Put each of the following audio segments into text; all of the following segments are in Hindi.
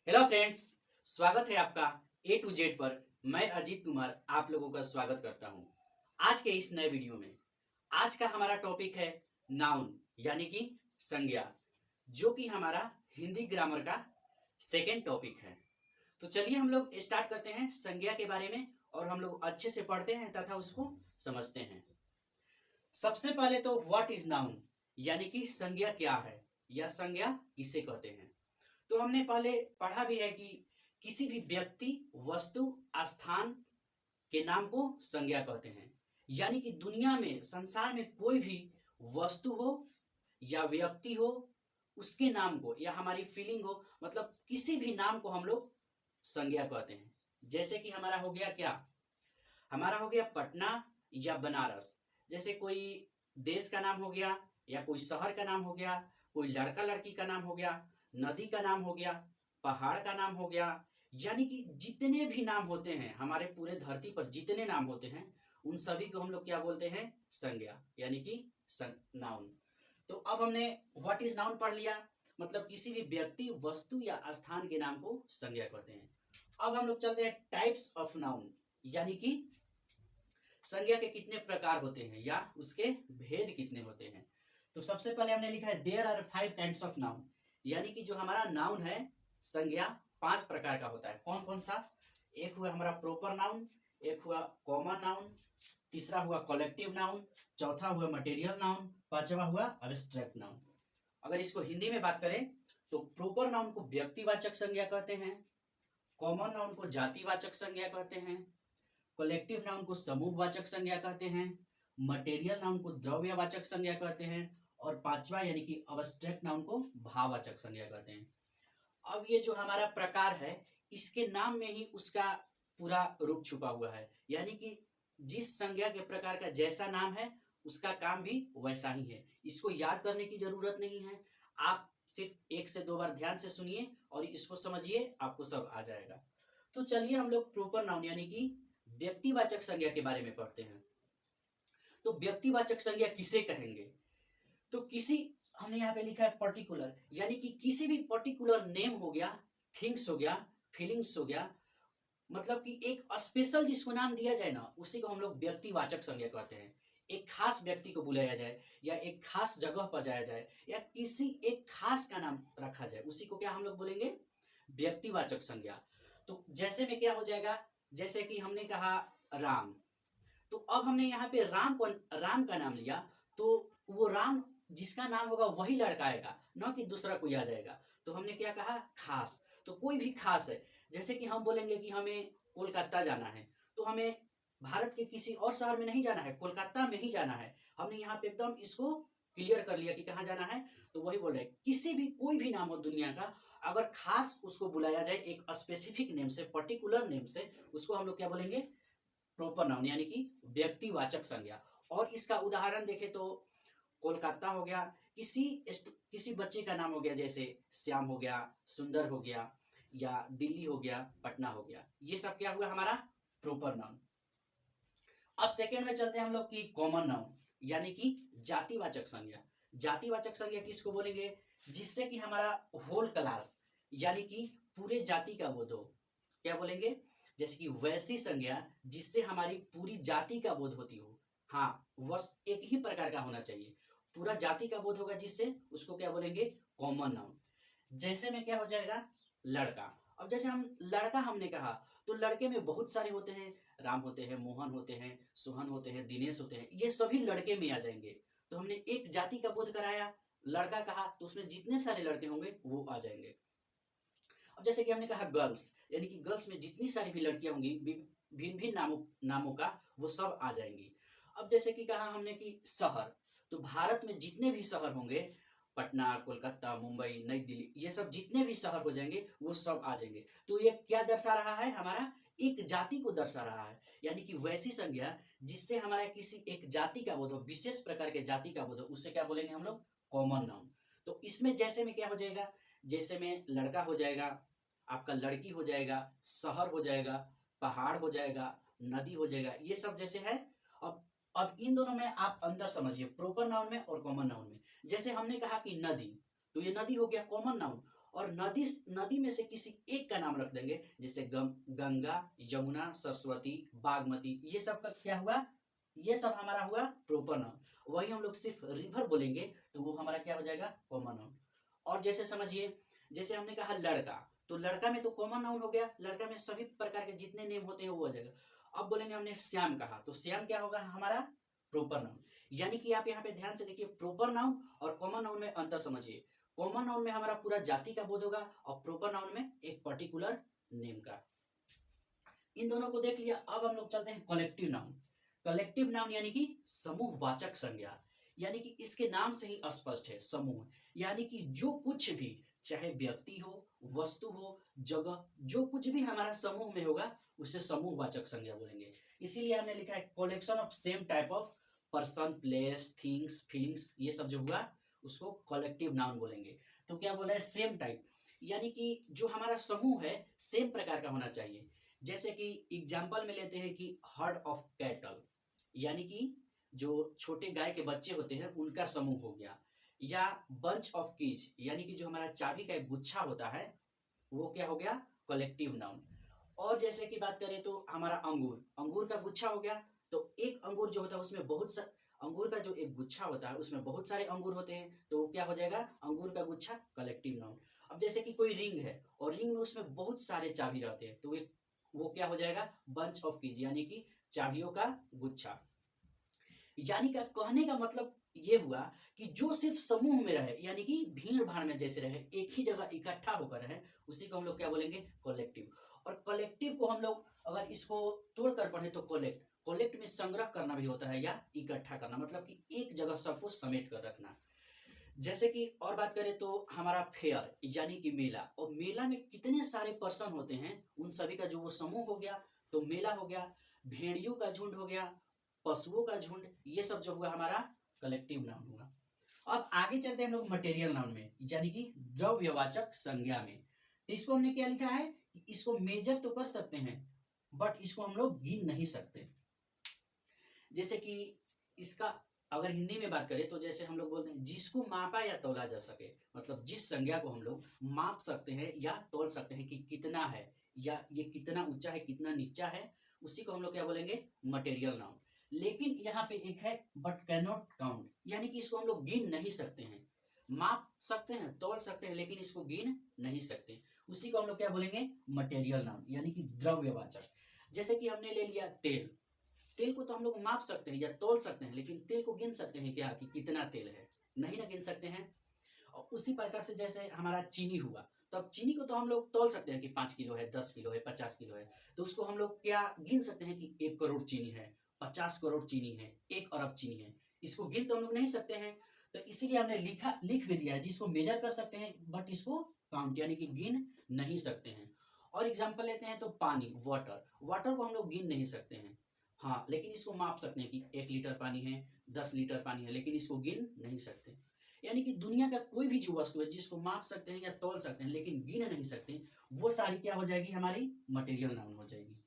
हेलो फ्रेंड्स, स्वागत है आपका ए टू जेड पर। मैं अजीत कुमार आप लोगों का स्वागत करता हूं। आज के इस नए वीडियो में आज का हमारा टॉपिक है नाउन यानी कि संज्ञा, जो कि हमारा हिंदी ग्रामर का सेकेंड टॉपिक है। तो चलिए हम लोग स्टार्ट करते हैं संज्ञा के बारे में और हम लोग अच्छे से पढ़ते हैं तथा उसको समझते हैं। सबसे पहले तो व्हाट इज नाउन यानी कि संज्ञा क्या है या संज्ञा किसे कहते हैं। तो हमने पहले पढ़ा भी है कि किसी भी व्यक्ति, वस्तु, स्थान के नाम को संज्ञा कहते हैं। यानी कि दुनिया में, संसार में कोई भी वस्तु हो या व्यक्ति हो, उसके नाम को या हमारी फीलिंग हो, मतलब किसी भी नाम को हम लोग संज्ञा कहते हैं। जैसे कि हमारा हो गया क्या, हमारा हो गया पटना या बनारस। जैसे कोई देश का नाम हो गया या कोई शहर का नाम हो गया, कोई लड़का लड़की का नाम हो गया, नदी का नाम हो गया, पहाड़ का नाम हो गया। यानी कि जितने भी नाम होते हैं हमारे पूरे धरती पर, जितने नाम होते हैं उन सभी को हम लोग क्या बोलते हैं, संज्ञा यानी कि नाउन। तो अब हमने व्हाट इज नाउन पढ़ लिया, मतलब किसी भी व्यक्ति, वस्तु या स्थान के नाम को संज्ञा कहते हैं। अब हम लोग चलते हैं टाइप्स ऑफ नाउन, यानी कि संज्ञा के कितने प्रकार होते हैं या उसके भेद कितने होते हैं। तो सबसे पहले हमने लिखा है there are 5 kinds of noun, यानी कि जो हमारा नाउन है संज्ञा 5 प्रकार का होता है। कौन कौन सा? एक हुआ हमारा प्रॉपर नाउन, एक हुआ कॉमन नाउन, तीसरा हुआ कलेक्टिव नाउन, चौथा हुआ मटेरियल नाउन, पांचवा हुआ एब्स्ट्रैक्ट नाउन। अगर इसको हिंदी में बात करें तो प्रॉपर नाउन को व्यक्तिवाचक संज्ञा कहते हैं, कॉमन नाउन को जातिवाचक संज्ञा कहते हैं, कलेक्टिव नाउन को समूहवाचक संज्ञा कहते हैं, मटेरियल नाउन को द्रव्यवाचक संज्ञा कहते हैं, और पांचवा यानी कि अब्स्ट्रैक्ट नाउन को भाववाचक संज्ञा कहते हैं। अब ये जो हमारा प्रकार है, इसके नाम में ही उसका पूरा रूप छुपा हुआ है। यानी कि जिस संज्ञा के प्रकार का जैसा नाम है उसका काम भी वैसा ही है। इसको याद करने की जरूरत नहीं है, आप सिर्फ 1 से 2 बार ध्यान से सुनिए और इसको समझिए, आपको सब आ जाएगा। तो चलिए हम लोग प्रॉपर नाउन यानी कि व्यक्तिवाचक संज्ञा के बारे में पढ़ते हैं। तो व्यक्तिवाचक संज्ञा किसे कहेंगे? तो किसी, हमने यहाँ पे लिखा है पर्टिकुलर, यानी कि किसी भी पर्टिकुलर नेम हो गया, थिंग्स हो गया, फीलिंग्स हो गया, मतलब कि एक स्पेशल जिसको नाम दिया जाए ना, उसी को हम लोग व्यक्तिवाचक संज्ञा कहते हैं। एक खास व्यक्ति को बुलाया जाए या एक खास जगह पर जाया जाए या किसी एक खास का नाम रखा जाए, उसी को क्या हम लोग बोलेंगे, व्यक्तिवाचक संज्ञा। तो जैसे में क्या हो जाएगा, जैसे कि हमने कहा राम, तो अब हमने यहाँ पे राम का नाम लिया, तो वो राम जिसका नाम होगा वही लड़का आएगा, ना कि दूसरा कोई आ जाएगा। तो हमने क्या कहा, खास। तो कोई भी खास है, जैसे कि हम बोलेंगे कि हमें कोलकाता जाना है, तो हमें भारत के किसी और शहर में नहीं जाना है, कोलकाता में ही जाना है। हमने यहाँ पे एकदम इसको क्लियर कर लिया कि कहाँ जाना है। तो वही बोल रहे, किसी भी कोई भी नाम हो दुनिया का, अगर खास उसको बुलाया जाए एक स्पेसिफिक नेम से, पर्टिकुलर नेम से, उसको हम लोग क्या बोलेंगे, प्रॉपर नाउन यानी कि व्यक्तिवाचक संज्ञा। और इसका उदाहरण देखें तो कोलकाता हो गया, किसी बच्चे का नाम हो गया, जैसे श्याम हो गया, सुंदर हो गया, या दिल्ली हो गया, पटना हो गया, ये सब क्या हुआ हमारा प्रॉपर नाउन। अब सेकेंड में चलते हैं हम लोग की कॉमन नाउन यानी कि जातिवाचक संज्ञा। जातिवाचक संज्ञा किसको बोलेंगे, जिससे कि हमारा होल क्लास यानी कि पूरे जाति का बोध हो, क्या बोलेंगे, जैसे कि वैसी संज्ञा जिससे हमारी पूरी जाति का बोध होती हो। हाँ, बस एक ही प्रकार का होना चाहिए, पूरा जाति का बोध होगा जिससे, उसको क्या बोलेंगे, कॉमन नाउन। जैसे में क्या हो जाएगा, लड़का। अब जैसे हम लड़का हमने कहा, तो लड़के में बहुत सारे होते हैं, राम होते हैं, मोहन होते हैं, सोहन होते हैं, दिनेश होते हैं, ये सभी लड़के में आ जाएंगे। तो हमने एक जाति का बोध कराया, लड़का कहा, तो उसमें जितने सारे लड़के होंगे वो आ जाएंगे। अब जैसे कि हमने कहा गर्ल्स, यानी कि गर्ल्स में जितनी सारी भी लड़कियां होंगी भिन्न भिन्न नामों का, वो सब आ जाएंगी। अब जैसे कि कहा हमने कि शहर, तो भारत में जितने भी शहर होंगे, पटना, कोलकाता, मुंबई, नई दिल्ली, ये सब जितने भी शहर हो जाएंगे वो सब आ जाएंगे। तो ये क्या दर्शा रहा है, हमारा एक जाति को दर्शा रहा है। यानी कि वैसी संज्ञा जिससे हमारा किसी एक जाति का बोध हो, विशेष प्रकार के जाति का बोध हो, उससे क्या बोलेंगे हम लोग, कॉमन नाउन। तो इसमें जैसे में क्या हो जाएगा, जैसे में लड़का हो जाएगा, आपका लड़की हो जाएगा, शहर हो जाएगा, पहाड़ हो जाएगा, नदी हो जाएगा, ये सब जैसे है। अब इन दोनों में आप अंतर समझिए, प्रॉपर नाउन में और कॉमन नाउन में। जैसे हमने कहा कि नदी, तो ये नदी हो गया कॉमन नाउन, और नदी नदी में से किसी एक का नाम रख देंगे, जैसे गंगा, यमुना, सरस्वती, बागमती, ये सब का क्या हुआ, ये सब हमारा हुआ प्रॉपर नाउन। वही हम लोग सिर्फ रिवर बोलेंगे तो वो हमारा क्या हो जाएगा, कॉमन नाउन। और जैसे समझिए, जैसे हमने कहा लड़का, तो लड़का में तो कॉमन नाउन हो गया, लड़का में सभी प्रकार के जितने नेम होते हैं वो हो जाएगा। अब बोलेंगे हमने श्याम कहा, तो श्याम क्या होगा हमारा, प्रॉपर नाउन। यानी कि आप यहाँ पे ध्यान से देखिए, प्रॉपर नाउन और कॉमन नाउन में अंतर समझिए। कॉमन नाउन में हमारा पूरा जाति का बोध होगा और प्रॉपर नाउन में एक पर्टिकुलर नेम का। इन दोनों को देख लिया, अब हम लोग चलते हैं कलेक्टिव नाउन। कलेक्टिव नाउन यानी कि समूहवाचक संज्ञा, यानी कि इसके नाम से ही स्पष्ट है, समूह। यानी कि जो कुछ भी, चाहे व्यक्ति हो, वस्तु हो, जगह, जो कुछ भी हमारा समूह में होगा उसे समूहवाचक संज्ञा बोलेंगे। इसीलिए हमने लिखा है collection of same type of person, place, things, feelings, ये सब जो हुआ उसको कलेक्टिव नाउन बोलेंगे। तो क्या बोला है, सेम टाइप, यानी कि जो हमारा समूह है सेम प्रकार का होना चाहिए। जैसे कि एग्जाम्पल में लेते हैं कि हर्ड ऑफ कैटल, यानी कि जो छोटे गाय के बच्चे होते हैं उनका समूह हो गया, या बंच ऑफ कीज, यानी कि जो हमारा चाबी का एक गुच्छा होता है वो क्या हो गया, कलेक्टिव नाउन। और जैसे कि बात करें तो हमारा अंगूर, अंगूर का गुच्छा हो गया, तो एक अंगूर जो होता है उसमें बहुत सा अंगूर का जो एक गुच्छा होता है उसमें बहुत सारे अंगूर होते हैं, तो वो क्या हो जाएगा, अंगूर का गुच्छा, कलेक्टिव नाउन। अब जैसे कि कोई रिंग है और रिंग में उसमें बहुत सारे चाबी रहते हैं, तो वो क्या हो जाएगा, बंच ऑफ कीज, यानी कि चाबियों का गुच्छा। यानी कि कहने का मतलब ये हुआ कि जो सिर्फ समूह में रहे, यानी कि भीड़ भाड़ में जैसे रहे, एक ही जगह इकट्ठा होकर रहे, उसी को हम लोग क्या बोलेंगे, कलेक्टिव। और कलेक्टिव को हम लोग अगर इसको तोड़कर पढ़े तो कलेक्ट, कलेक्ट में संग्रह करना भी होता है या इकट्ठा करना, मतलब कि एक जगह सबको समेट कर रखना। जैसे कि और बात करें तो हमारा फेयर यानी कि मेला, और मेला में कितने सारे पर्सन होते हैं उन सभी का जो वो समूह हो गया, तो मेला हो गया। भेड़ियों का झुंड हो गया, पशुओं का झुंड, ये सब जो हुआ हमारा कलेक्टिव नाउन हुआ। अब आगे चलते हैं हम लोग मटेरियल नाउन में, यानी कि द्रव्यवाचक संज्ञा में। तो इसको हमने क्या लिखा है कि इसको मेजर तो कर सकते हैं बट इसको हम लोग गिन नहीं सकते। जैसे कि इसका अगर हिंदी में बात करें तो जैसे हम लोग बोलते हैं जिसको मापा या तौला जा सके, मतलब जिस संज्ञा को हम लोग माप सकते हैं या तौल सकते हैं कि कितना है, या ये कितना ऊंचा है कितना नीचा है, उसी को हम लोग क्या बोलेंगे, मटेरियल नाउन। लेकिन यहाँ पे एक है बट कैन नॉट काउंट, यानी कि इसको हम लोग गिन नहीं सकते हैं, माप सकते हैं तौल सकते हैं लेकिन इसको गिन नहीं सकते, उसी को हम लोग क्या बोलेंगे, मटेरियल नाउन, यानी कि द्रव्यवाचक। जैसे कि हमने ले लिया तेल, तेल को तो हम लोग माप सकते हैं या तौल सकते हैं, लेकिन तेल को गिन सकते हैं क्या कि कितना तेल है, नहीं ना गिन सकते हैं। और उसी प्रकार से जैसे हमारा चीनी हुआ, तो अब चीनी को तो हम लोग तौल सकते हैं कि 5 किलो है, 10 किलो है, 50 किलो है, तो उसको हम लोग क्या गिन सकते हैं कि 1 करोड़ चीनी है, 50 करोड़ चीनी है, 1 अरब चीनी है, इसको गिन तो हम लोग नहीं सकते हैं। तो इसीलिए हमने लिख भी दिया है, जिसको मेजर कर सकते हैं बट इसको काउंट यानी कि गिन नहीं सकते हैं। और एग्जाम्पल लेते हैं तो पानी, वाटर, वाटर को हम लोग गिन नहीं सकते हैं, हाँ, लेकिन इसको माप सकते हैं कि 1 लीटर पानी है, 10 लीटर पानी है, लेकिन इसको गिन नहीं सकते। यानी कि दुनिया का कोई भी जो वस्तु है जिसको माप सकते हैं या तौल सकते हैं लेकिन गिन नहीं सकते, वो सारी क्या हो जाएगी, हमारी मटेरियल नाउन हो जाएगी।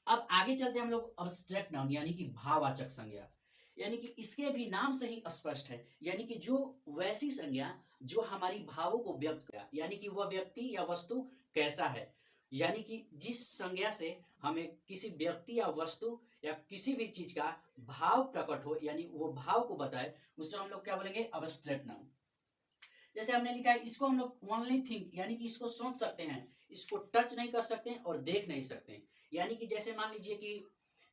अब आगे चलते हैं हम लोग अब्स्ट्रैक्ट नाउन, यानी कि भाववाचक संज्ञा। यानी कि इसके भी नाम से ही स्पष्ट है, यानी कि जो वैसी संज्ञा जो हमारी भावों को व्यक्त कर, यानी कि वह व्यक्ति या वस्तु कैसा है, यानी कि जिस संज्ञा से हमें किसी व्यक्ति या वस्तु या किसी भी चीज का भाव प्रकट हो, यानी वो भाव को बताए, उससे हम लोग क्या बोलेंगे, अब्स्ट्रैक्ट नाउन। जैसे हमने लिखा है इसको हम लोग ओनली थिंक, यानी कि इसको सोच सकते हैं, इसको टच नहीं कर सकते और देख नहीं सकते। यानी कि जैसे मान लीजिए कि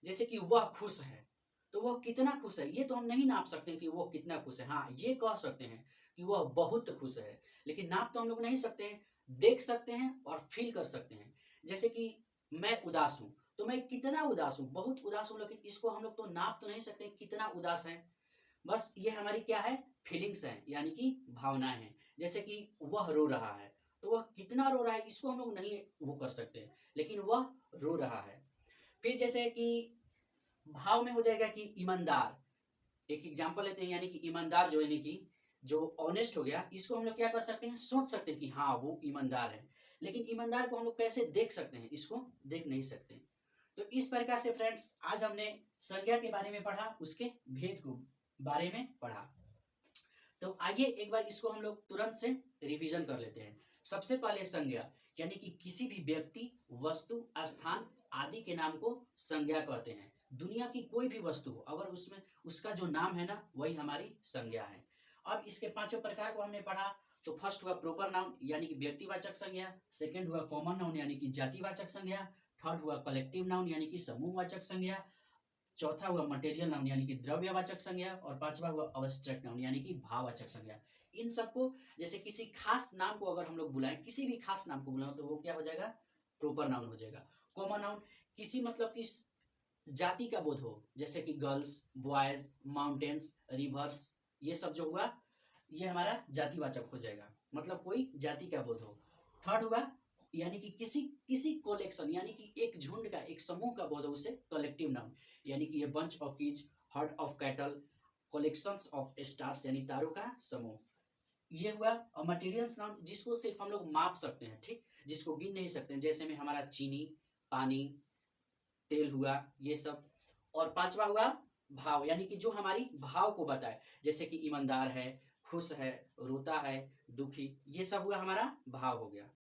जैसे कि वह खुश है, तो वह कितना खुश है ये तो हम नहीं नाप सकते कि वो कितना खुश है, हाँ ये कह सकते हैं कि वह बहुत खुश है, लेकिन नाप तो हम लोग नहीं सकते हैं, देख सकते हैं और फील कर सकते हैं। जैसे कि मैं उदास हूं, तो मैं कितना उदास हूं, बहुत उदास हूं, लेकिन इसको हम लोग तो नाप तो नहीं सकते कितना उदास है, बस ये हमारी क्या है, फीलिंग्स हैं, यानी कि भावनाएं हैं। जैसे कि वह रो रहा है, तो वह कितना रो रहा है इसको हम लोग नहीं वो कर सकते, लेकिन वह रो रहा है। फिर जैसे कि भाव में हो जाएगा कि ईमानदार, एक एग्जांपल लेते हैं, यानी कि ईमानदार जो यानी कि जो ऑनेस्ट हो गया, इसको हम लोग क्या कर सकते हैं, सोच सकते हैं कि हाँ वो ईमानदार है, लेकिन ईमानदार को हम लोग कैसे देख सकते हैं, इसको देख नहीं सकते। तो इस प्रकार से फ्रेंड्स आज हमने संज्ञा के बारे में पढ़ा, उसके भेद को बारे में पढ़ा। तो आइए एक बार इसको हम लोग तुरंत से रिवीजन कर लेते हैं। सबसे पहले संज्ञा यानी कि किसी भी व्यक्ति, वस्तु, स्थान आदि के नाम को संज्ञा कहते हैं। दुनिया की कोई भी वस्तु हो, अगर उसमें उसका जो नाम है ना, वही हमारी संज्ञा है। अब इसके पांचों प्रकार को हमने पढ़ा। तो फर्स्ट हुआ प्रॉपर नाउन यानी कि व्यक्तिवाचक संज्ञा, सेकंड हुआ कॉमन नाउन यानी कि जातिवाचक संज्ञा, थर्ड हुआ कलेक्टिव नाउन यानी कि समूहवाचक संज्ञा, चौथा हुआ मटेरियल नाउन यानी कि द्रव्यवाचक संज्ञा, और पांचवा हुआ अब्स्ट्रैक्ट नाउन यानी कि भाववाचक संज्ञा। इन सबको जैसे किसी खास नाम को अगर हम लोग बुलाएं, किसी भी खास नाम को बुलाएं, तो वो क्या हो जाएगा? प्रॉपर नाउन हो जाएगा। कॉमन नाउन किसी मतलब कि जाति का बोध हो, जैसे कि गर्ल्स, बॉयज, माउंटेन्स, रिवर्स, ये सब जो हुआ ये हमारा जातिवाचक हो जाएगा, मतलब कोई जाति का बोध हो। थर्ड हुआ यानी कि किसी किसी कलेक्शन यानी कि एक झुंड का, एक समूह का बोध हो, उसे कलेक्टिव नाउन यानी कि ये bunch of keys, heard of cattle, collections of stars यानी तारों का समूह। ये हुआ। और मटेरियल्स नाउन जिसको सिर्फ हम लोग माप सकते हैं, ठीक, जिसको गिन नहीं सकते हैं, जैसे में हमारा चीनी, पानी, तेल हुआ, ये सब। और पांचवा हुआ भाव यानी कि जो हमारी भाव को बताए, जैसे कि ईमानदार है, खुश है, रोता है, दुखी, ये सब हुआ हमारा भाव हो गया।